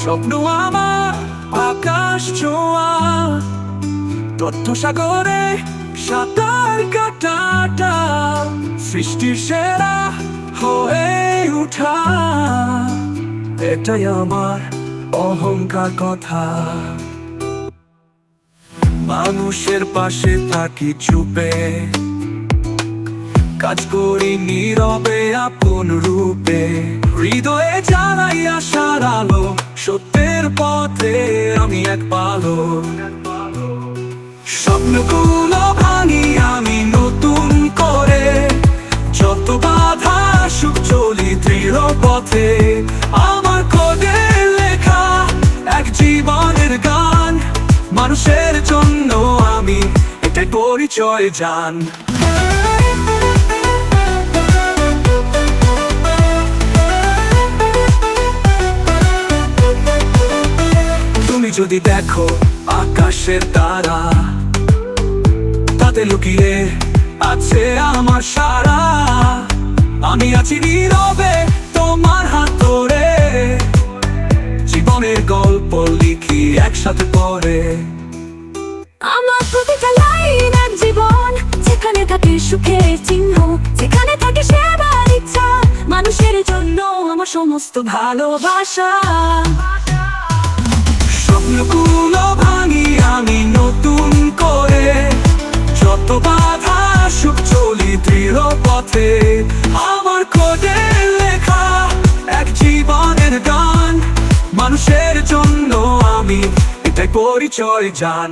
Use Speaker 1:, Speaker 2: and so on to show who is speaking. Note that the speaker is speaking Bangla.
Speaker 1: স্বপ্ন আমার আকাশ ছোঁয়া, তথ্য সাগরে সাঁতার কাটাটা, সৃষ্টির সেরা হয়ে উঠা, এটাই আমার অহংকার কথা। মানুষের পাশে থাকি চুপে, কাজ করি নীরবে আপন রূপে, হৃদয়ে জ্বালাই আশার আলো, সত্যের পথে আমি এক বালক। স্বপ্নগুলো ভাঙি আমি নতুন করে, যত বাধা সুখ চলি দৃঢ় পথে, আমার কোডে লেখা এক জীবনের গান, মানুষের জন্য আমি এটাই পরিচয় জান। তুমি যদি দেখো আকাশের তারা, তাতে লুকিয়ে আছে আমার সারা, আমি আছি নীরবে তোমার হাত ধরে, জীবনের গল্প লিখি একসাথে পড়ে।
Speaker 2: আমার প্রতিটা লাইন এক জীবন, যেখানে থাকে সুখের চিহ্ন, যেখানে থাকে সেবার ইচ্ছা, মানুষের জন্য আমার সমস্ত ভালোবাসা।
Speaker 1: স্বপ্নগুলো ভাঙি আমি নতুন করে, যত বাধা সুখ চলি দৃঢ় পথে, আমার কোডে লেখা এক জীবনের গান, মানুষের জন্য আমি এটাই পরিচয় জান।